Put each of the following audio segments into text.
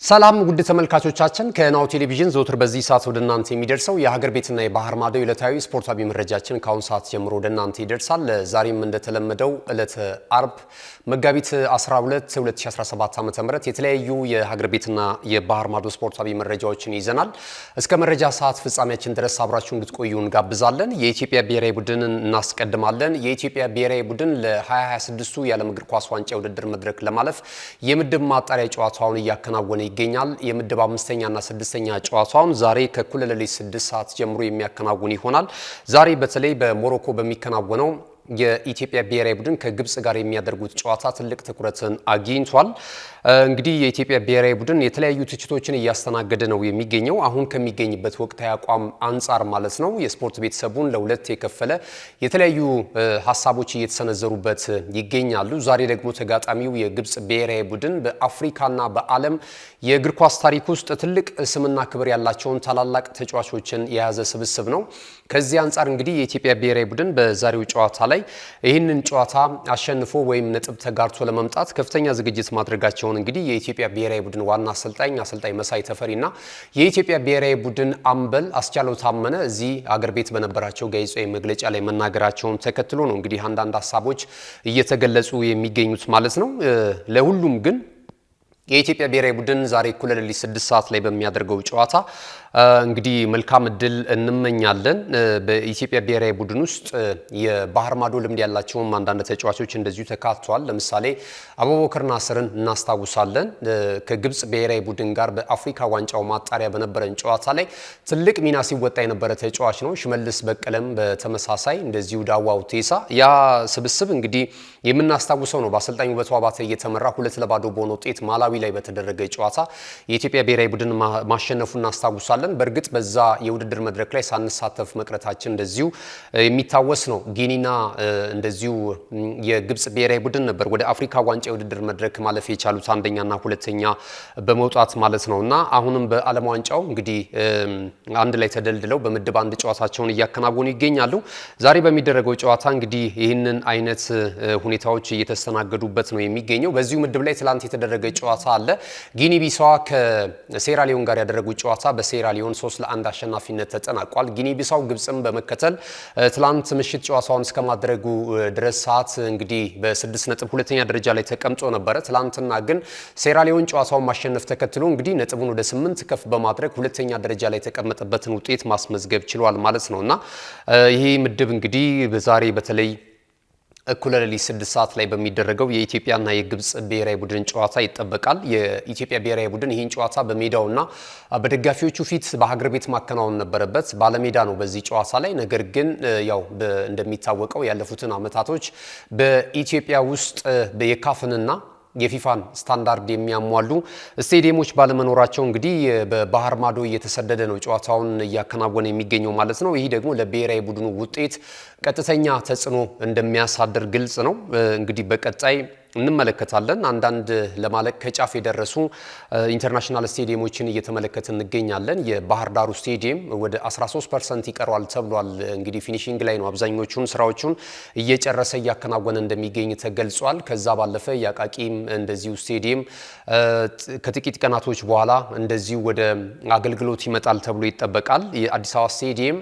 ሰላም ውድ ተመልካቾቻችን ከናሁ ቴሌቪዥን ዘወትር በዚህ ሰዓት ወደ እናንተ የሚደርሰው የሀገር ቤትና የባህር ማዶ ዕለታዊ ስፖርታዊ መረጃችን ከአሁን ሰዓት ጀምሮ ወደ እናንተ ይደርሳል። ዛሬም እንደተለመደው ዕለተ አርብ መጋቢት 12 2017 ዓ.ም የተለያዩ የሀገር ቤትና የባህር ማዶ ስፖርታዊ መረጃዎችን ይዘናል። እስከ መረጃ ሰዓት ፍጻሜያችን ድረስ አብራችሁ እንድትቆዩ እንጋብዛለን። የኢትዮጵያ ብሔራዊ ቡድንን እናስቀድማለን። የኢትዮጵያ ብሔራዊ ቡድን ለ2026ቱ የዓለም እግር ኳስ ዋንጫ ውድድር መድረክ ለማለፍ የምድብ ማጣሪያ ጨዋታውን እያከናወነ ይገኛል። የምድብ 5ኛ እና 6ኛ ጨዋታውን ዛሬ ከእኩለ ሌሊት 6 ሰዓት ጀምሮ የሚያከናውን ይሆናል። ዛሬ በተለይ በሞሮኮ በሚከናወነው የኢትዮጵያ ብሔራዊ ቡድን ከግብጽ ጋር የሚያደርጉት ጨዋታ ትልቅ ትኩረትን አግኝቷል። እንግዲህ የኢትዮጵያ ብሔራዊ ቡድን የተለያዩ ትችቶችን እያስተናገደ ነው የሚገኘው አሁን ከሚገኝበት ወቅታዊ አቋም አንጻር ማለት ነው። የስፖርት ቤተሰቡን ለሁለት የከፈለ የተለያዩ ሀሳቦች እየተሰነዘሩበት ይገኛሉ። ዛሬ ደግሞ ተጋጣሚው የግብጽ ብሔራዊ ቡድን በአፍሪካና በዓለም የእግር ኳስ ታሪክ ውስጥ ትልቅ ስምና ክብር ያላቸውን ታላላቅ ተጫዋቾችን የያዘ ስብስብ ነው። ከዚህ አንጻር እንግዲህ የኢትዮጵያ ብሔራዊ ቡድን በዛሬው ጨዋታ ላይ ይህንን ጨዋታ አሸንፎ ወይም ነጥብ ተጋርቶ ለመምጣት ከፍተኛ ዝግጅት ማድረጋቸውን እንግዲህ የኢትዮጵያ ብሔራዊ ቡድን ዋና አሰልጣኝ መሳይ ተፈሪና የኢትዮጵያ ብሔራዊ ቡድን አምበል አስቻለው ታመነ እዚህ አገር ቤት በነበራቸው ጋዜጣዊ መግለጫ ላይ መናገራቸውን ተከትሎ ነው እንግዲህ አንዳንድ ሀሳቦች እየተገለጹ የሚገኙት ማለት ነው። ለሁሉም ግን የኢትዮጵያ ብሔራዊ ቡድን ዛሬ እኩለ ሌሊት 6 ሰዓት ላይ በሚያደርገው ጨዋታ እንግዲህ መልካም እድል እንመኛለን። በኢትዮጵያ ብሔራዊ ቡድን ውስጥ የባህር ማዶ ልምድ ያላቸውም አንዳንድ ተጫዋቾች እንደዚሁ ተካተዋል። ለምሳሌ አቡበከር ናስርን እናስታውሳለን። ከግብጽ ብሔራዊ ቡድን ጋር በአፍሪካ ዋንጫው ማጣሪያ በነበረን ጨዋታ ላይ ትልቅ ሚና ሲወጣ የነበረ ተጫዋች ነው። ሽመልስ በቀለም በተመሳሳይ እንደዚሁ ዳዋው ቴሳ ያ ስብስብ እንግዲህ የምናስታውሰው ነው። በአሰልጣኙ ውበቱ አባተ እየተመራ 2-2 በሆነ ውጤት ማላዊ ላይ በተደረገ ጨዋታ የኢትዮጵያ ብሔራዊ ቡድን ማሸነፉን እናስታውሳለን። በእርግጥ በዛ የውድድር መድረክ ላይ ሳንሳተፍ መቅረታችን እንደዚሁ የሚታወስ ነው። ጊኒና እንደዚሁ የግብጽ ብሔራዊ ቡድን ነበር ወደ አፍሪካ ዋንጫ የውድድር መድረክ ማለፍ የቻሉት አንደኛና ሁለተኛ በመውጣት ማለት ነውና አሁንም በዓለም ዋንጫው እንግዲህ አንድ ላይ ተደልድለው በምድብ አንድ ጨዋታቸውን እያከናወኑ ይገኛሉ። ዛሬ በሚደረገው ጨዋታ እንግዲህ ይህንን አይነት ሁኔታዎች እየተስተናገዱበት ነው የሚገኘው። በዚሁ ምድብ ላይ ትላንት የተደረገ ጨዋታ አለ። ጊኒ ቢሳዋ ከሴራሊዮን ጋር ያደረጉት ጨዋታ በሴራሊዮን 3-1 አሸናፊነት ተጠናቋል። ጊኒ ቢሳው ግብጽን በመከተል ትላንት ምሽት ጨዋታውን እስከማድረጉ ድረስ ሰዓት እንግዲህ በ6 ነጥብ ሁለተኛ ደረጃ ላይ ተቀምጦ ነበረ። ትላንትና ግን ሴራሊዮን ጨዋታውን ማሸነፍ ተከትሎ እንግዲህ ነጥቡን ወደ 8 ከፍ በማድረግ ሁለተኛ ደረጃ ላይ የተቀመጠበትን ውጤት ማስመዝገብ ችሏል ማለት ነውና ይሄ ምድብ እንግዲህ በዛሬ በተለይ እኩለ ሌሊት 6 ሰዓት ላይ በሚደረገው የኢትዮጵያና የግብጽ ብሔራዊ ቡድን ጨዋታ ይጠበቃል። የኢትዮጵያ ብሔራዊ ቡድን ይህን ጨዋታ በሜዳውና በደጋፊዎቹ ፊት በሀገር ቤት ማከናወን ነበረበት። ባለሜዳ ነው በዚህ ጨዋታ ላይ። ነገር ግን ያው እንደሚታወቀው ያለፉትን አመታቶች በኢትዮጵያ ውስጥ የካፍንና የፊፋን ስታንዳርድ የሚያሟሉ ስቴዲየሞች ባለመኖራቸው እንግዲህ በባህር ማዶ እየተሰደደ ነው ጨዋታውን እያከናወነ የሚገኘው ማለት ነው። ይህ ደግሞ ለብሔራዊ ቡድኑ ውጤት ቀጥተኛ ተጽዕኖ እንደሚያሳድር ግልጽ ነው። እንግዲህ በቀጣይ እንመለከታለን። አንዳንድ ለማለቅ ከጫፍ የደረሱ ኢንተርናሽናል ስቴዲየሞችን እየተመለከትን እንገኛለን። የባህር ዳሩ ስቴዲየም ወደ 13% ይቀረዋል ተብሏል። እንግዲህ ፊኒሺንግ ላይ ነው አብዛኞቹን ስራዎቹን እየጨረሰ እያከናወነ እንደሚገኝ ተገልጿል። ከዛ ባለፈ የአቃቂም እንደዚሁ ስቴዲየም ከጥቂት ቀናቶች በኋላ እንደዚሁ ወደ አገልግሎት ይመጣል ተብሎ ይጠበቃል። የአዲስ አበባ ስቴዲየም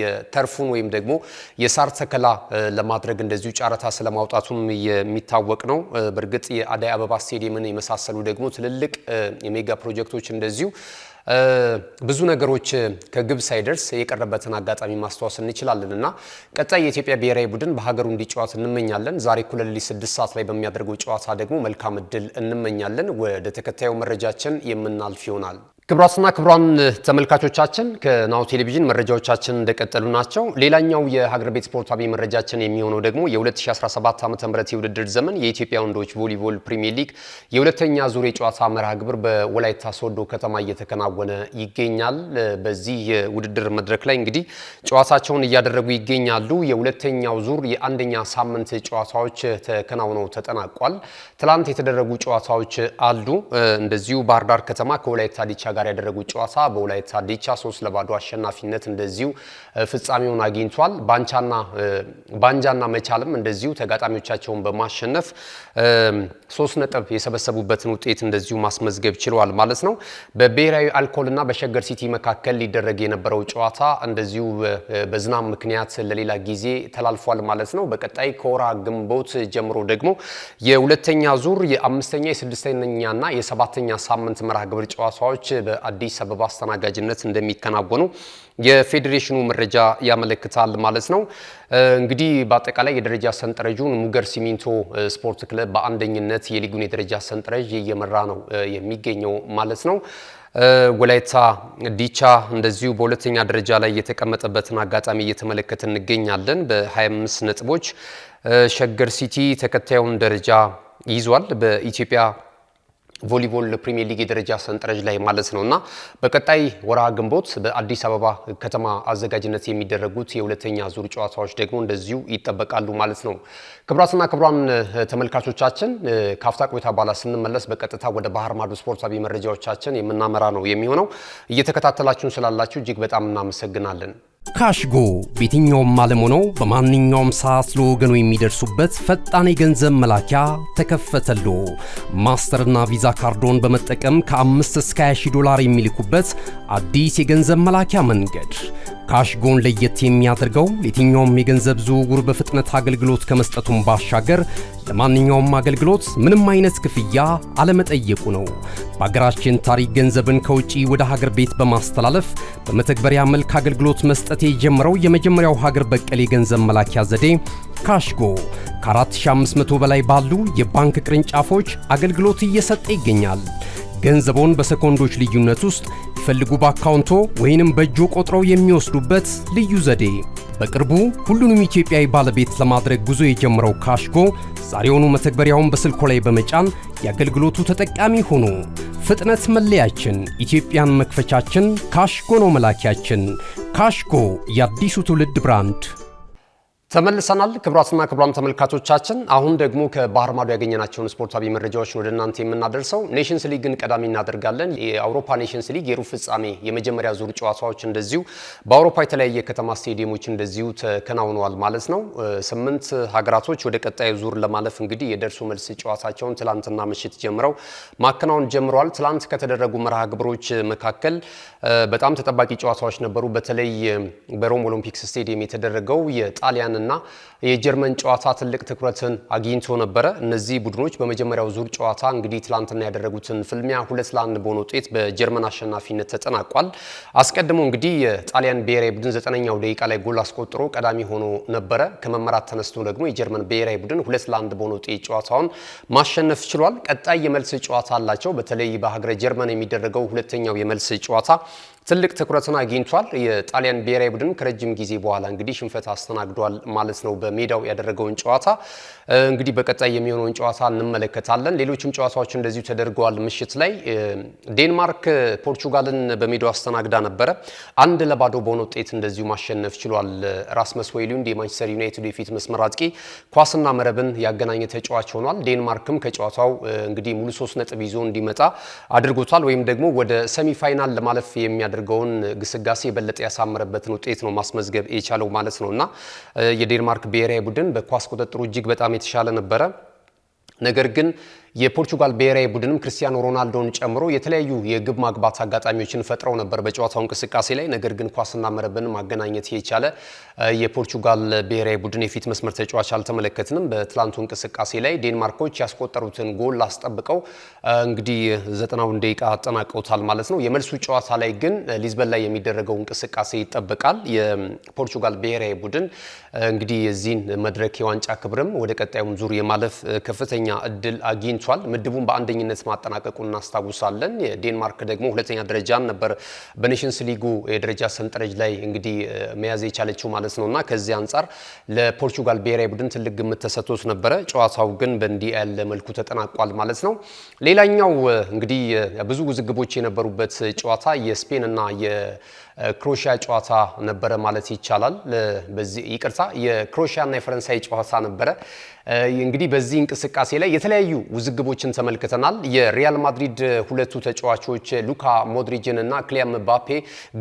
የተርፉን ወይም ደግሞ የሳር ተከላ ለማድረግ እንደዚሁ ጨረታ ስለማውጣቱም የሚታወቅ ነው። በእርግጥ የአዳይ አበባ ስቴዲየምን የመሳሰሉ ደግሞ ትልልቅ የሜጋ ፕሮጀክቶች እንደዚሁ ብዙ ነገሮች ከግብ ሳይደርስ የቀረበትን አጋጣሚ ማስተዋወስ እንችላለን እና ቀጣይ የኢትዮጵያ ብሔራዊ ቡድን በሀገሩ እንዲጫወት እንመኛለን። ዛሬ እኩለ ሌሊት 6 ሰዓት ላይ በሚያደርገው ጨዋታ ደግሞ መልካም እድል እንመኛለን። ወደ ተከታዩ መረጃችን የምናልፍ ይሆናል። ክቡራትና ክቡራን ተመልካቾቻችን ከናሁ ቴሌቪዥን መረጃዎቻችን እንደቀጠሉ ናቸው። ሌላኛው የሀገር ቤት ስፖርታዊ መረጃችን የሚሆነው ደግሞ የ2017 ዓ.ም የውድድር ዘመን የኢትዮጵያ ወንዶች ቮሊቦል ፕሪሚየር ሊግ የሁለተኛ ዙር የጨዋታ መርሃ ግብር በወላይታ ሶዶ ከተማ እየተከናወነ እየተከናወነ ይገኛል። በዚህ ውድድር መድረክ ላይ እንግዲህ ጨዋታቸውን እያደረጉ ይገኛሉ። የሁለተኛው ዙር የአንደኛ ሳምንት ጨዋታዎች ተከናውነው ተጠናቋል። ትላንት የተደረጉ ጨዋታዎች አሉ። እንደዚሁ ባህር ዳር ከተማ ከወላይታ ዲቻ ጋር ያደረጉት ጨዋታ በወላይታ ዲቻ 3-0 አሸናፊነት እንደዚሁ ፍጻሜውን አግኝቷል። ባንጃና መቻልም እንደዚሁ ተጋጣሚዎቻቸውን በማሸነፍ 3 ነጥብ የሰበሰቡበትን ውጤት እንደዚሁ ማስመዝገብ ችለዋል ማለት ነው። በብሔራዊ አልኮልና በሸገር ሲቲ መካከል ሊደረግ የነበረው ጨዋታ እንደዚሁ በዝናብ ምክንያት ለሌላ ጊዜ ተላልፏል ማለት ነው። በቀጣይ ከወርሃ ግንቦት ጀምሮ ደግሞ የሁለተኛ ዙር የአምስተኛ የስድስተኛና የሰባተኛ ሳምንት መርሃ ግብር ጨዋታዎች በአዲስ አበባ አስተናጋጅነት እንደሚከናወኑ የፌዴሬሽኑ መረጃ ያመለክታል ማለት ነው። እንግዲህ በአጠቃላይ የደረጃ ሰንጠረዡን ሙገር ሲሚንቶ ስፖርት ክለብ በአንደኝነት የሊጉን የደረጃ ሰንጠረዥ እየመራ ነው የሚገኘው ማለት ነው። ወላይታ ዲቻ እንደዚሁ በሁለተኛ ደረጃ ላይ የተቀመጠበትን አጋጣሚ እየተመለከተ እንገኛለን በ25 ነጥቦች። ሸገር ሲቲ ተከታዩን ደረጃ ይዟል በኢትዮጵያ ቮሊቦል ፕሪሚየር ሊግ የደረጃ ሰንጠረዥ ላይ ማለት ነውና በቀጣይ ወርሃ ግንቦት በአዲስ አበባ ከተማ አዘጋጅነት የሚደረጉት የሁለተኛ ዙር ጨዋታዎች ደግሞ እንደዚሁ ይጠበቃሉ ማለት ነው። ክቡራትና ክቡራን ተመልካቾቻችን ካፍታ ቆይታ በኋላ ስንመለስ በቀጥታ ወደ ባህር ማዶ ስፖርታዊ መረጃዎቻችን የምናመራ ነው የሚሆነው። እየተከታተላችሁን ስላላችሁ እጅግ በጣም እናመሰግናለን። ካሽጎ በየትኛውም ዓለም ሆነው በማንኛውም ሰዓት ለወገኑ የሚደርሱበት ፈጣን የገንዘብ መላኪያ ተከፈተሎ። ማስተርና ቪዛ ካርዶን በመጠቀም ከ5 እስከ 20 ዶላር የሚልኩበት አዲስ የገንዘብ መላኪያ መንገድ። ካሽጎን ለየት የሚያደርገው የትኛውም የገንዘብ ዝውውር በፍጥነት አገልግሎት ከመስጠቱም ባሻገር ለማንኛውም አገልግሎት ምንም አይነት ክፍያ አለመጠየቁ ነው። በሀገራችን ታሪክ ገንዘብን ከውጪ ወደ ሀገር ቤት በማስተላለፍ በመተግበሪያ መልክ አገልግሎት መስጠት የጀመረው የመጀመሪያው ሀገር በቀል የገንዘብ መላኪያ ዘዴ ካሽጎ ከ4500 በላይ ባሉ የባንክ ቅርንጫፎች አገልግሎት እየሰጠ ይገኛል። ገንዘቦን በሰኮንዶች ልዩነት ውስጥ ይፈልጉ በአካውንቶ ወይንም በእጆ ቆጥረው የሚወስዱበት ልዩ ዘዴ። በቅርቡ ሁሉንም ኢትዮጵያዊ ባለቤት ለማድረግ ጉዞ የጀመረው ካሽጎ ዛሬውኑ መተግበሪያውን በስልኮ ላይ በመጫን የአገልግሎቱ ተጠቃሚ ሆኑ። ፍጥነት መለያችን፣ ኢትዮጵያን መክፈቻችን፣ ካሽጎ ነው መላኪያችን። ካሽጎ የአዲሱ ትውልድ ብራንድ። ተመልሰናል። ክቡራትና ክቡራን ተመልካቾቻችን አሁን ደግሞ ከባህር ማዶ ያገኘናቸውን ስፖርታዊ መረጃዎች ወደ እናንተ የምናደርሰው ኔሽንስ ሊግን ቀዳሚ እናደርጋለን። የአውሮፓ ኔሽንስ ሊግ የሩብ ፍጻሜ የመጀመሪያ ዙር ጨዋታዎች እንደዚሁ በአውሮፓ የተለያየ ከተማ ስቴዲየሞች እንደዚሁ ተከናውነዋል ማለት ነው። 8 ሀገራቶች ወደ ቀጣዩ ዙር ለማለፍ እንግዲህ የደርሶ መልስ ጨዋታቸውን ትላንትና ምሽት ጀምረው ማከናወን ጀምረዋል። ትላንት ከተደረጉ መርሃ ግብሮች መካከል በጣም ተጠባቂ ጨዋታዎች ነበሩ። በተለይ በሮም ኦሎምፒክስ ስቴዲየም የተደረገው የጣሊያን እና የጀርመን ጨዋታ ትልቅ ትኩረትን አግኝቶ ነበረ። እነዚህ ቡድኖች በመጀመሪያው ዙር ጨዋታ እንግዲህ ትላንትና ያደረጉትን ፍልሚያ 2-1 በሆነ ውጤት በጀርመን አሸናፊነት ተጠናቋል። አስቀድሞ እንግዲህ የጣሊያን ብሔራዊ ቡድን 9ኛው ደቂቃ ላይ ጎል አስቆጥሮ ቀዳሚ ሆኖ ነበረ። ከመመራት ተነስቶ ደግሞ የጀርመን ብሔራዊ ቡድን 2-1 በሆነ ውጤት ጨዋታውን ማሸነፍ ችሏል። ቀጣይ የመልስ ጨዋታ አላቸው። በተለይ በሀገረ ጀርመን የሚደረገው ሁለተኛው የመልስ ጨዋታ ትልቅ ትኩረትን አግኝቷል። የጣሊያን ብሔራዊ ቡድን ከረጅም ጊዜ በኋላ እንግዲህ ሽንፈት አስተናግዷል ማለት ነው። በሜዳው ያደረገውን ጨዋታ እንግዲህ በቀጣይ የሚሆነውን ጨዋታ እንመለከታለን። ሌሎችም ጨዋታዎች እንደዚሁ ተደርገዋል። ምሽት ላይ ዴንማርክ ፖርቹጋልን በሜዳው አስተናግዳ ነበረ። 1-0 በሆነ ውጤት እንደዚሁ ማሸነፍ ችሏል። ራስመስ ሆይሉንድ የማንቸስተር ዩናይትድ የፊት መስመር አጥቂ ኳስና መረብን ያገናኘ ተጫዋች ሆኗል። ዴንማርክም ከጨዋታው እንግዲህ ሙሉ 3 ነጥብ ይዞ እንዲመጣ አድርጎታል። ወይም ደግሞ ወደ ሴሚፋይናል ለማለፍ የሚያደርገውን ግስጋሴ የበለጠ ያሳመረበትን ውጤት ነው ማስመዝገብ የቻለው ማለት ነውና የዴንማርክ ብሔራዊ ቡድን በኳስ ቁጥጥሩ እጅግ በጣም የተሻለ ነበረ። ነገር ግን የፖርቹጋል ብሔራዊ ቡድንም ክርስቲያኖ ሮናልዶን ጨምሮ የተለያዩ የግብ ማግባት አጋጣሚዎችን ፈጥረው ነበር በጨዋታው እንቅስቃሴ ላይ። ነገር ግን ኳስና መረብን ማገናኘት የቻለ የፖርቹጋል ብሔራዊ ቡድን የፊት መስመር ተጫዋች አልተመለከትንም። በትላንቱ እንቅስቃሴ ላይ ዴንማርኮች ያስቆጠሩትን ጎል አስጠብቀው እንግዲህ 90ውን ደቂቃ አጠናቀውታል ማለት ነው። የመልሱ ጨዋታ ላይ ግን ሊዝበን ላይ የሚደረገው እንቅስቃሴ ይጠበቃል። የፖርቹጋል ብሔራዊ ቡድን እንግዲህ የዚህን መድረክ የዋንጫ ክብርም ወደ ቀጣዩም ዙር የማለፍ ከፍተኛ ከፍተኛ እድል አግኝቷል። ምድቡን በአንደኝነት ማጠናቀቁን እናስታውሳለን። የዴንማርክ ደግሞ ሁለተኛ ደረጃን ነበር በኔሽንስ ሊጉ የደረጃ ሰንጠረዥ ላይ እንግዲህ መያዝ የቻለችው ማለት ነውና ከዚህ አንጻር ለፖርቹጋል ብሔራዊ ቡድን ትልቅ ግምት ተሰጥቶት ነበረ። ጨዋታው ግን በእንዲህ ያለ መልኩ ተጠናቋል ማለት ነው። ሌላኛው እንግዲህ ብዙ ውዝግቦች የነበሩበት ጨዋታ የስፔን እና የክሮኤሺያ ጨዋታ ነበረ ማለት ይቻላል። በዚህ ይቅርታ የክሮኤሺያ እና የፈረንሳይ ጨዋታ ነበረ። እንግዲህ በዚህ እንቅስቃሴ ላይ የተለያዩ ውዝግቦችን ተመልክተናል። የሪያል ማድሪድ ሁለቱ ተጫዋቾች ሉካ ሞድሪጅን እና ክሊያን ምባፔ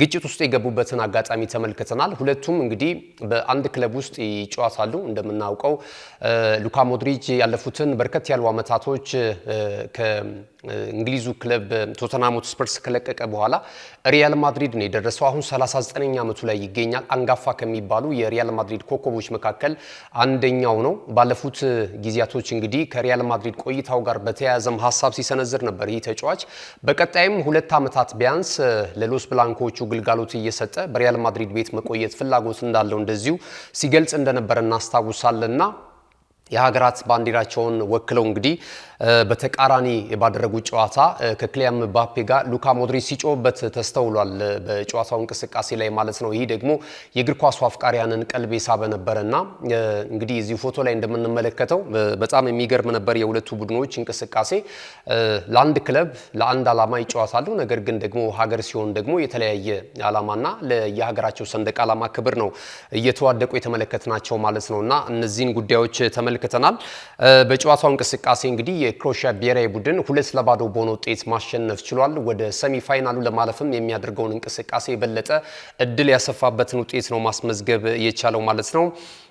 ግጭት ውስጥ የገቡበትን አጋጣሚ ተመልክተናል። ሁለቱም እንግዲህ በአንድ ክለብ ውስጥ ይጫወታሉ። እንደምናውቀው ሉካ ሞድሪጅ ያለፉትን በርከት ያሉ ዓመታቶች ከእንግሊዙ ክለብ ቶተንሃም ሆትስፐርስ ከለቀቀ በኋላ ሪያል ማድሪድ ነው የደረሰው። አሁን 39ኛ ዓመቱ ላይ ይገኛል። አንጋፋ ከሚባሉ የሪያል ማድሪድ ኮከቦች መካከል አንደኛው ነው። ባለፉት ጊዜያቶች እንግዲህ ከሪያል ማድሪድ ቆይታው ጋር በተያያዘም ሀሳብ ሲሰነዝር ነበር ይህ ተጫዋች። በቀጣይም 2 ዓመታት ቢያንስ ለሎስ ብላንኮቹ ግልጋሎት እየሰጠ በሪያል ማድሪድ ቤት መቆየት ፍላጎት እንዳለው እንደዚሁ ሲገልጽ እንደነበረ እናስታውሳለንና የሀገራት ባንዲራቸውን ወክለው እንግዲህ በተቃራኒ ባደረጉት ጨዋታ ከክሊያን ምባፔ ጋር ሉካ ሞድሪች ሲጮህበት ተስተውሏል በጨዋታው እንቅስቃሴ ላይ ማለት ነው። ይህ ደግሞ የእግር ኳሱ አፍቃሪያንን ቀልብ የሳበ ነበርና እንግዲህ እዚህ ፎቶ ላይ እንደምንመለከተው በጣም የሚገርም ነበር የሁለቱ ቡድኖች እንቅስቃሴ። ለአንድ ክለብ ለአንድ ዓላማ ይጫወታሉ። ነገር ግን ደግሞ ሀገር ሲሆን ደግሞ የተለያየ ዓላማና ለየሀገራቸው ሰንደቅ ዓላማ ክብር ነው እየተዋደቁ የተመለከትናቸው ማለት ነውና እነዚህን ጉዳዮች ተመልክተናል። በጨዋታው እንቅስቃሴ እንግዲህ የክሮኤሺያ ብሔራዊ ቡድን 2-0 በሆነ ውጤት ማሸነፍ ችሏል። ወደ ሰሚ ፋይናሉ ለማለፍም የሚያደርገውን እንቅስቃሴ የበለጠ እድል ያሰፋበትን ውጤት ነው ማስመዝገብ የቻለው ማለት ነው።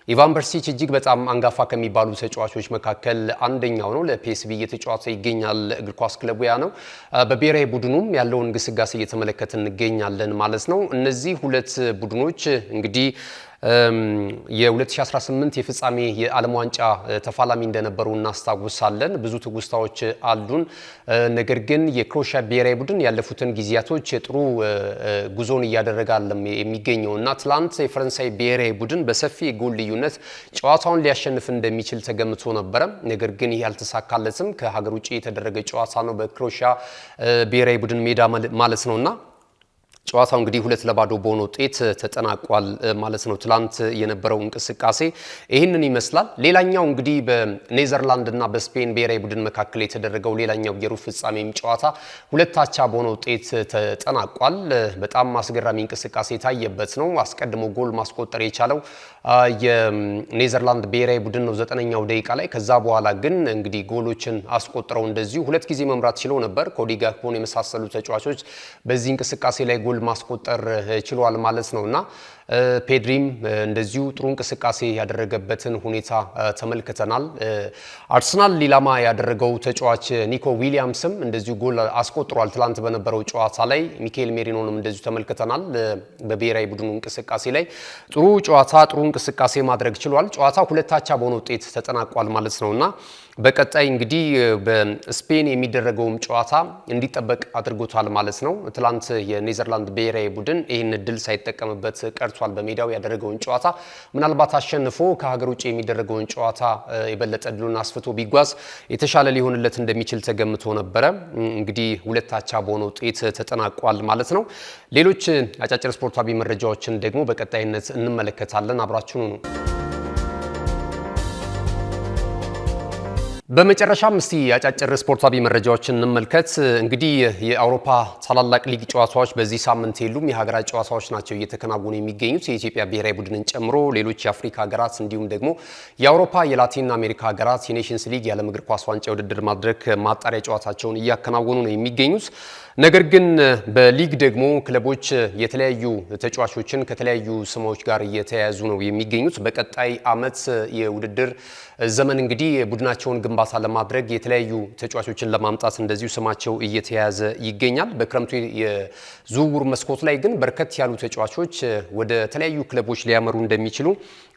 ኢቫን በርሲች እጅግ በጣም አንጋፋ ከሚባሉ ተጫዋቾች መካከል አንደኛው ነው። ለፒኤስቪ እየተጫወተ ይገኛል። እግር ኳስ ክለቡ ያ ነው። በብሔራዊ ቡድኑም ያለውን ግስጋሴ እየተመለከትን እንገኛለን ማለት ነው። እነዚህ ሁለት ቡድኖች እንግዲህ የ2018 የፍጻሜ የዓለም ዋንጫ ተፋላሚ እንደነበሩ እናስታውሳለን። ብዙ ትውስታዎች አሉን። ነገር ግን የክሮኤሺያ ብሔራዊ ቡድን ያለፉትን ጊዜያቶች ጥሩ ጉዞን እያደረገ የሚገኘውና ትላንት የፈረንሳይ ብሔራዊ ቡድን በሰፊ የጎል ልዩነት ጨዋታውን ሊያሸንፍ እንደሚችል ተገምቶ ነበረ። ነገር ግን ይህ ያልተሳካለትም። ከሀገር ውጭ የተደረገ ጨዋታ ነው በክሮኤሺያ ብሔራዊ ቡድን ሜዳ ማለት ነውና ጨዋታው እንግዲህ 2-0 በሆነ ውጤት ተጠናቋል ማለት ነው። ትላንት የነበረው እንቅስቃሴ ይህንን ይመስላል። ሌላኛው እንግዲህ በኔዘርላንድ እና በስፔን ብሔራዊ ቡድን መካከል የተደረገው ሌላኛው የሩብ ፍጻሜም ጨዋታ 2-0 በሆነ ውጤት ተጠናቋል። በጣም አስገራሚ እንቅስቃሴ የታየበት ነው። አስቀድሞ ጎል ማስቆጠር የቻለው የኔዘርላንድ ብሔራዊ ቡድን ነው 9ኛው ደቂቃ ላይ። ከዛ በኋላ ግን እንግዲህ ጎሎችን አስቆጥረው እንደዚሁ 2 ጊዜ መምራት ችለው ነበር። ኮዲ ጋክፖን የመሳሰሉ ተጫዋቾች በዚህ እንቅስቃሴ ላይ ጎል ማስቆጠር ችሏል ማለት ነውና ፔድሪም እንደዚሁ ጥሩ እንቅስቃሴ ያደረገበትን ሁኔታ ተመልክተናል። አርሰናል ሊላማ ያደረገው ተጫዋች ኒኮ ዊሊያምስም እንደዚሁ ጎል አስቆጥሯል። ትላንት በነበረው ጨዋታ ላይ ሚካኤል ሜሪኖንም እንደዚሁ ተመልክተናል። በብሔራዊ ቡድኑ እንቅስቃሴ ላይ ጥሩ ጨዋታ ጥሩ እንቅስቃሴ ማድረግ ችሏል። ጨዋታው 2-0 በሆነ ውጤት ተጠናቋል ማለት ነውና በቀጣይ እንግዲህ በስፔን የሚደረገውም ጨዋታ እንዲጠበቅ አድርጎታል ማለት ነው። ትላንት የኔዘርላንድ ብሔራዊ ቡድን ይህን እድል ሳይጠቀምበት ቀርቷል። በሜዳው ያደረገውን ጨዋታ ምናልባት አሸንፎ ከሀገር ውጭ የሚደረገውን ጨዋታ የበለጠ እድሉን አስፍቶ ቢጓዝ የተሻለ ሊሆንለት እንደሚችል ተገምቶ ነበረ። እንግዲህ 2-0 በሆነ ውጤት ተጠናቋል ማለት ነው። ሌሎች አጫጭር ስፖርታዊ መረጃዎችን ደግሞ በቀጣይነት እንመለከታለን። አብራችሁኑ ነው። በመጨረሻም እስቲ አጫጭር ስፖርታዊ መረጃዎችን እንመልከት። እንግዲህ የአውሮፓ ታላላቅ ሊግ ጨዋታዎች በዚህ ሳምንት የሉም። የሀገራት ጨዋታዎች ናቸው እየተከናወኑ የሚገኙት የኢትዮጵያ ብሔራዊ ቡድንን ጨምሮ ሌሎች የአፍሪካ ሀገራት እንዲሁም ደግሞ የአውሮፓ የላቲን አሜሪካ ሀገራት የኔሽንስ ሊግ የዓለም እግር ኳስ ዋንጫ ውድድር ማድረግ ማጣሪያ ጨዋታቸውን እያከናወኑ ነው የሚገኙት። ነገር ግን በሊግ ደግሞ ክለቦች የተለያዩ ተጫዋቾችን ከተለያዩ ስሞች ጋር እየተያያዙ ነው የሚገኙት። በቀጣይ ዓመት የውድድር ዘመን እንግዲህ ቡድናቸውን ግንባታ ለማድረግ የተለያዩ ተጫዋቾችን ለማምጣት እንደዚሁ ስማቸው እየተያያዘ ይገኛል። በክረምቱ የዝውውር መስኮት ላይ ግን በርከት ያሉ ተጫዋቾች ወደ ተለያዩ ክለቦች ሊያመሩ እንደሚችሉ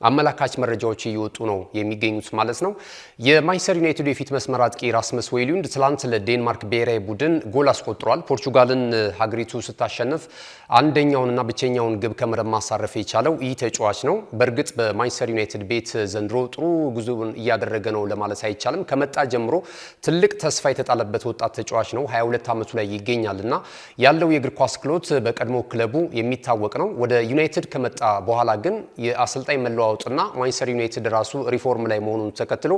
አመላካች መረጃዎች እየወጡ ነው የሚገኙት ማለት ነው። የማንቸስተር ዩናይትድ የፊት መስመር አጥቂ ራስመስ ሆይሉንድ ትላንት ለዴንማርክ ብሔራዊ ቡድን ጎል አስቆጥሯል። ፖርቹጋልን ሀገሪቱ ስታሸንፍ አንደኛውንና ብቸኛውን ግብ ከመረብ ማሳረፍ የቻለው ይህ ተጫዋች ነው። በእርግጥ በማንቸስተር ዩናይትድ ቤት ዘንድሮ ጥሩ ጉዞን እያደረገ ነው ለማለት አይቻልም። ከመጣ ጀምሮ ትልቅ ተስፋ የተጣለበት ወጣት ተጫዋች ነው። 22 ዓመቱ ላይ ይገኛልና ያለው የእግር ኳስ ክሎት በቀድሞ ክለቡ የሚታወቅ ነው። ወደ ዩናይትድ ከመጣ በኋላ ግን የአሰልጣኝ መለዋወጥና ማንቸስተር ዩናይትድ ራሱ ሪፎርም ላይ መሆኑን ተከትሎ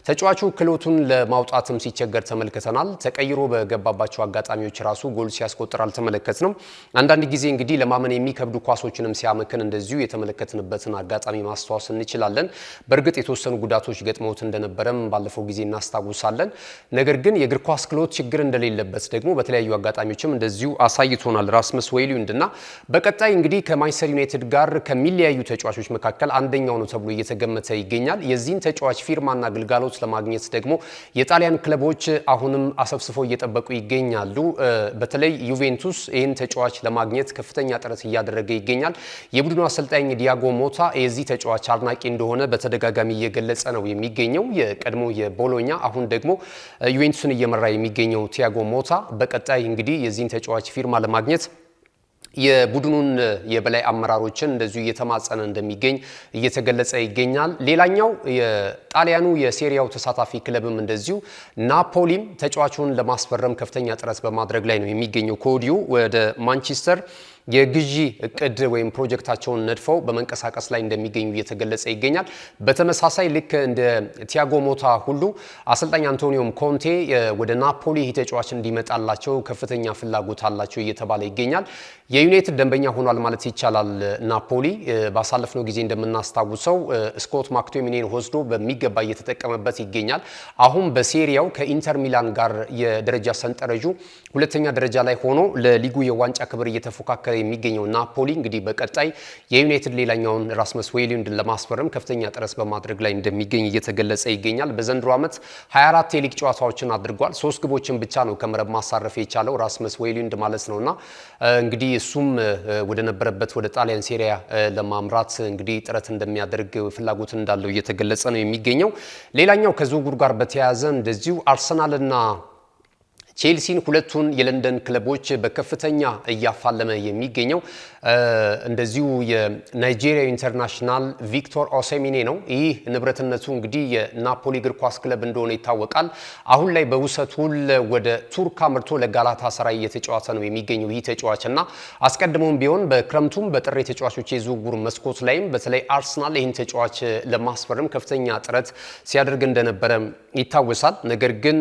ተጫዋቹ ክሎቱን ለማውጣትም ሲቸገር ተመልክተናል። ተቀይሮ በገባባቸው አጋጣሚዎች ራሱ ጎል ሲያስቆጥር አልተመለከትንም። አንዳንድ ጊዜ እንግዲህ ለማመን የሚከብዱ ኳሶችንም ሲያመክን እንደዚሁ የተመለከትንበትን አጋጣሚ ማስተዋወስ እንችላለን። በእርግጥ የተወሰኑ ጉዳቶች ገጥመውት እንደነበረም ባለፈው ጊዜ እናስታውሳለን። ነገር ግን የእግር ኳስ ክሎት ችግር እንደሌለበት ደግሞ በተለያዩ አጋጣሚዎችም እንደዚሁ አሳይቶናል ራስመስ ሆይሉንድ እና በቀጣይ እንግዲህ ከማንቸስተር ዩናይትድ ጋር ከሚለያዩ ተጫዋቾች መካከል አንደኛው ነው ተብሎ እየተገመተ ይገኛል። የዚህን ተጫዋች ፊርማና ግልጋሎት ለማግኘት ደግሞ የጣሊያን ክለቦች አሁንም አሰብስፈው እየጠበቁ ይገኛሉ። በተለይ ዩቬንቱስ ይህን ተጫዋች ለማግኘት ከፍተኛ ጥረት እያደረገ ይገኛል። የቡድኑ አሰልጣኝ ዲያጎ ሞታ የዚህ ተጫዋች አድናቂ እንደሆነ በተደጋጋሚ እየገለጸ ነው የሚገኘው። የቀድሞ የቦሎኛ አሁን ደግሞ ዩቬንቱስን እየመራ የሚገኘው ቲያጎ ሞታ በቀጣይ እንግዲህ የዚህን ተጫዋች ፊርማ ለማግኘት የቡድኑን የበላይ አመራሮችን እንደዚሁ እየተማጸነ እንደሚገኝ እየተገለጸ ይገኛል። ሌላኛው የጣሊያኑ የሴሪያው ተሳታፊ ክለብም እንደዚሁ ናፖሊም ተጫዋቹን ለማስፈረም ከፍተኛ ጥረት በማድረግ ላይ ነው የሚገኘው። ከወዲሁ ወደ ማንቸስተር የግዢ እቅድ ወይም ፕሮጀክታቸውን ነድፈው በመንቀሳቀስ ላይ እንደሚገኙ እየተገለጸ ይገኛል። በተመሳሳይ ልክ እንደ ቲያጎ ሞታ ሁሉ አሰልጣኝ አንቶኒዮም ኮንቴ ወደ ናፖሊ ተጫዋች እንዲመጣላቸው ከፍተኛ ፍላጎት አላቸው እየተባለ ይገኛል። የዩናይትድ ደንበኛ ሆኗል ማለት ይቻላል። ናፖሊ ባሳለፍነው ጊዜ እንደምናስታውሰው ስኮት ማክቶሚኔን ወስዶ በሚገባ እየተጠቀመበት ይገኛል። አሁን በሴሪያው ከኢንተር ሚላን ጋር የደረጃ ሰንጠረዡ ሁለተኛ ደረጃ ላይ ሆኖ ለሊጉ የዋንጫ ክብር እየተፎካከረ የሚገኘው ናፖሊ እንግዲህ በቀጣይ የዩናይትድ ሌላኛውን ራስመስ ሆይሉንድን ለማስፈረም ከፍተኛ ጥረት በማድረግ ላይ እንደሚገኝ እየተገለጸ ይገኛል። በዘንድሮ ዓመት 24 የሊግ ጨዋታዎችን አድርጓል። 3 ግቦችን ብቻ ነው ከመረብ ማሳረፍ የቻለው ራስመስ ሆይሉንድ ማለት ነውና እንግዲህ እሱም ወደ ነበረበት ወደ ጣሊያን ሴሪያ ለማምራት እንግዲህ ጥረት እንደሚያደርግ ፍላጎት እንዳለው እየተገለጸ ነው የሚገኘው። ሌላኛው ከዝውውር ጋር በተያያዘ እንደዚሁ አርሰናልና ቼልሲን ሁለቱን የለንደን ክለቦች በከፍተኛ እያፋለመ የሚገኘው እንደዚሁ የናይጄሪያ ኢንተርናሽናል ቪክቶር ኦሴሚኔ ነው። ይህ ንብረትነቱ እንግዲህ የናፖሊ እግር ኳስ ክለብ እንደሆነ ይታወቃል። አሁን ላይ በውሰት ውል ወደ ቱርክ አምርቶ ለጋላታ ሰራይ እየተጫወተ ነው የሚገኘው ይህ ተጫዋች እና አስቀድሞም ቢሆን በክረምቱም በጥር የተጫዋቾች የዝውውር መስኮት ላይም በተለይ አርሰናል ይህን ተጫዋች ለማስፈረም ከፍተኛ ጥረት ሲያደርግ እንደነበረ ይታወሳል። ነገር ግን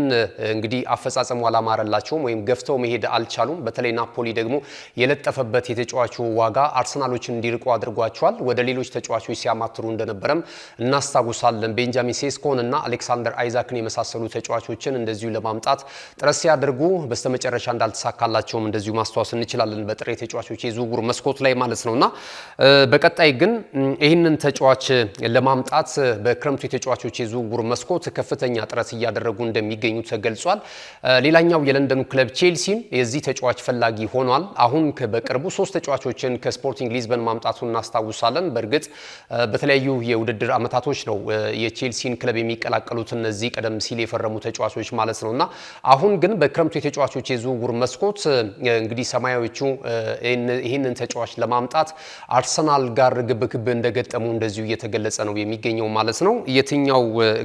እንግዲህ አፈጻጸሙ አላማረላቸውም ወይም ገፍተው መሄድ አልቻሉም። በተለይ ናፖሊ ደግሞ የለጠፈበት የተጫዋቹ ዋጋ አርሰናሎችን እንዲርቁ አድርጓቸዋል። ወደ ሌሎች ተጫዋቾች ሲያማትሩ እንደነበረም እናስታውሳለን። ቤንጃሚን ሴስኮን እና አሌክሳንደር አይዛክን የመሳሰሉ ተጫዋቾችን እንደዚሁ ለማምጣት ጥረት ሲያደርጉ በስተመጨረሻ እንዳልተሳካላቸውም እንደዚሁ ማስተዋወስ እንችላለን። በጥሬ ተጫዋቾች የዝውውር መስኮት ላይ ማለት ነውና በቀጣይ ግን ይህንን ተጫዋች ለማምጣት በክረምቱ የተጫዋቾች የዝውውር መስኮት ከፍተኛ ጥረት እያደረጉ እንደሚገኙ ተገልጿል። ሌላኛው የለንደኑ ክለብ ቼልሲም የዚህ ተጫዋች ፈላጊ ሆኗል። አሁን በቅርቡ 3 ተጫዋቾችን ከስፖርቲንግ ሊዝበን ማምጣቱን እናስታውሳለን። በእርግጥ በተለያዩ የውድድር አመታቶች ነው የቼልሲን ክለብ የሚቀላቀሉት እነዚህ ቀደም ሲል የፈረሙ ተጫዋቾች ማለት ነውና አሁን ግን በክረምቱ የተጫዋቾች የዝውውር መስኮት እንግዲህ ሰማያዊዎቹ ይህንን ተጫዋች ለማምጣት አርሰናል ጋር ግብግብ እንደገጠሙ እንደዚሁ እየተገለጸ ነው የሚገኘው ማለት ነው። የትኛው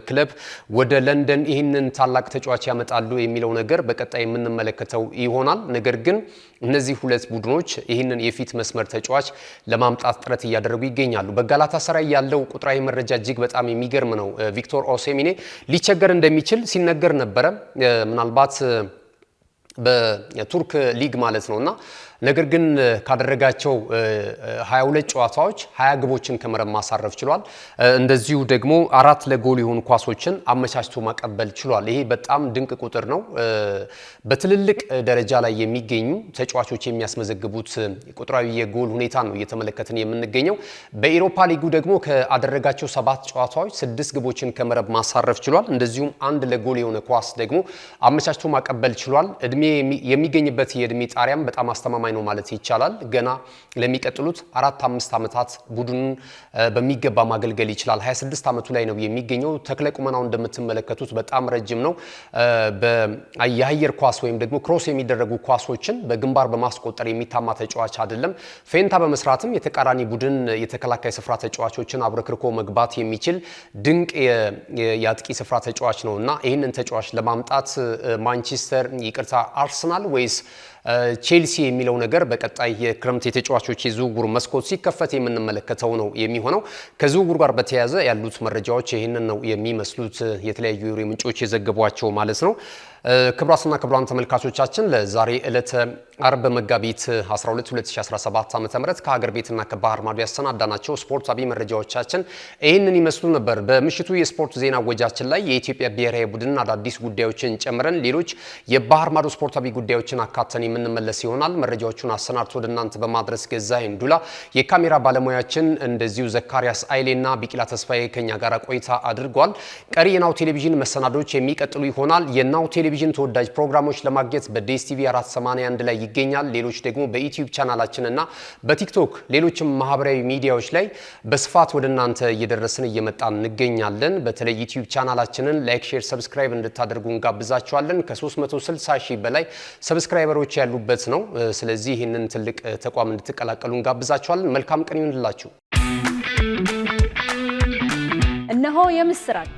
ክለብ ወደ ለንደን ይህንን ታላቅ ተጫዋች ያመጣሉ የሚለው ነገር በቀጣይ የምንመለከተው ይሆናል። ነገር ግን እነዚህ ሁለት ቡድኖች ይህንን የፊት መስመር ተጫዋች ለማምጣት ጥረት እያደረጉ ይገኛሉ። በጋላታ ሰራይ ያለው ቁጥራዊ መረጃ እጅግ በጣም የሚገርም ነው። ቪክቶር ኦሴሚኔ ሊቸገር እንደሚችል ሲነገር ነበረ። ምናልባት በቱርክ ሊግ ማለት ነውና ነገር ግን ካደረጋቸው 22 ጨዋታዎች 20 ግቦችን ከመረብ ማሳረፍ ችሏል። እንደዚሁ ደግሞ 4 ለጎል የሆኑ ኳሶችን አመቻችቶ ማቀበል ችሏል። ይሄ በጣም ድንቅ ቁጥር ነው። በትልልቅ ደረጃ ላይ የሚገኙ ተጫዋቾች የሚያስመዘግቡት ቁጥራዊ የጎል ሁኔታ ነው እየተመለከትን የምንገኘው። በኢሮፓ ሊጉ ደግሞ ካደረጋቸው 7 ጨዋታዎች 6 ግቦችን ከመረብ ማሳረፍ ችሏል። እንደዚሁም 1 ለጎል የሆነ ኳስ ደግሞ አመቻችቶ ማቀበል ችሏል። እድሜ የሚገኝበት የእድሜ ጣሪያም በጣም አስተማማኝ አስተማማኝ ነው ማለት ይቻላል። ገና ለሚቀጥሉት 4-5 ዓመታት ቡድኑን በሚገባ ማገልገል ይችላል። 26 ዓመቱ ላይ ነው የሚገኘው። ተክለ ቁመናው እንደምትመለከቱት በጣም ረጅም ነው። የአየር ኳስ ወይም ደግሞ ክሮስ የሚደረጉ ኳሶችን በግንባር በማስቆጠር የሚታማ ተጫዋች አይደለም። ፌንታ በመስራትም የተቃራኒ ቡድን የተከላካይ ስፍራ ተጫዋቾችን አብረክርኮ መግባት የሚችል ድንቅ የአጥቂ ስፍራ ተጫዋች ነውና ይህንን ተጫዋች ለማምጣት አርሰናል ወይስ ቼልሲ የሚለው ነገር በቀጣይ የክረምት የተጫዋቾች የዝውውር መስኮት ሲከፈት የምንመለከተው ነው የሚሆነው። ከዝውውር ጋር በተያያዘ ያሉት መረጃዎች ይህንን ነው የሚመስሉት፣ የተለያዩ ምንጮች የዘገቧቸው ማለት ነው። ክቡራትና ክቡራን ተመልካቾቻችን ለዛሬ ዕለተ አርብ መጋቢት 12 2017 ዓ.ም ከሀገር ቤትና ከባህር ማዶ ያሰናዳናቸው ስፖርታዊ መረጃዎቻችን ይህንን ይመስሉ ነበር። በምሽቱ የስፖርት ዜና ወጃችን ላይ የኢትዮጵያ ብሔራዊ ቡድን አዳዲስ ጉዳዮችን ጨምረን ሌሎች የባህር ማዶ ስፖርታዊ ጉዳዮችን አካተን የምንመለስ ይሆናል። መረጃዎቹን አሰናድቶ ወደ እናንተ በማድረስ ገዛኸኝ ዱላ፣ የካሜራ ባለሙያችን እንደዚሁ ዘካሪያስ አይሌና ቢቂላ ተስፋዬ ከኛ ጋር ቆይታ አድርጓል። ቀሪ የናሁ ቴሌቪዥን መሰናዶች የሚቀጥሉ ይሆናል። የናሁ ቴሌቪዥን ተወዳጅ ፕሮግራሞች ለማግኘት በዲኤስቲቪ 481 ላይ ይገኛል። ሌሎች ደግሞ በዩቲዩብ ቻናላችን እና በቲክቶክ ሌሎችም ማህበራዊ ሚዲያዎች ላይ በስፋት ወደ እናንተ እየደረስን እየመጣን እንገኛለን። በተለይ ዩቲዩብ ቻናላችንን ላይክ፣ ሼር፣ ሰብስክራይብ እንድታደርጉ እንጋብዛችኋለን። ከ360 ሺህ በላይ ሰብስክራይበሮች ያሉበት ነው። ስለዚህ ይህንን ትልቅ ተቋም እንድትቀላቀሉ እንጋብዛችኋለን። መልካም ቀን ይሁንላችሁ። እነሆ የምስራች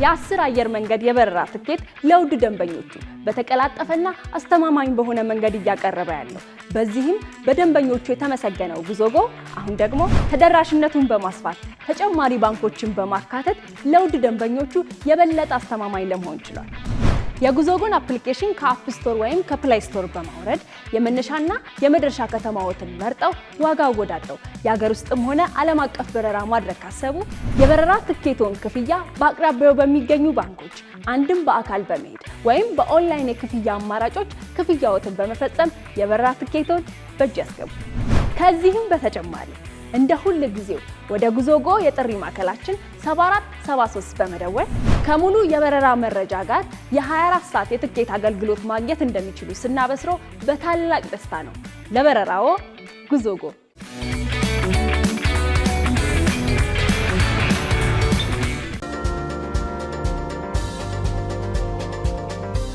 የ10 አየር መንገድ የበረራ ትኬት ለውድ ደንበኞቹ በተቀላጠፈና አስተማማኝ በሆነ መንገድ እያቀረበ ያለው። በዚህም በደንበኞቹ የተመሰገነው ጉዞጎ አሁን ደግሞ ተደራሽነቱን በማስፋት ተጨማሪ ባንኮችን በማካተት ለውድ ደንበኞቹ የበለጠ አስተማማኝ ለመሆን ችሏል። የጉዞጎን አፕሊኬሽን ከአፕ ስቶር ወይም ከፕላይ ስቶር በማውረድ የመነሻና የመድረሻ ከተማዎትን መርጠው ዋጋ አወዳድረው የሀገር ውስጥም ሆነ ዓለም አቀፍ በረራ ማድረግ ካሰቡ የበረራ ትኬቶን ክፍያ በአቅራቢያው በሚገኙ ባንኮች አንድም በአካል በመሄድ ወይም በኦንላይን የክፍያ አማራጮች ክፍያዎትን በመፈጸም የበረራ ትኬቶን በእጅ ያስገቡ። ከዚህም በተጨማሪ እንደ ሁሉ ጊዜው ወደ ጉዞጎ የጥሪ ማዕከላችን 7473 በመደወል ከሙሉ የበረራ መረጃ ጋር የ24 ሰዓት የትኬት አገልግሎት ማግኘት እንደሚችሉ ስናበስሮ በታላቅ ደስታ ነው። ለበረራዎ ጉዞጎ።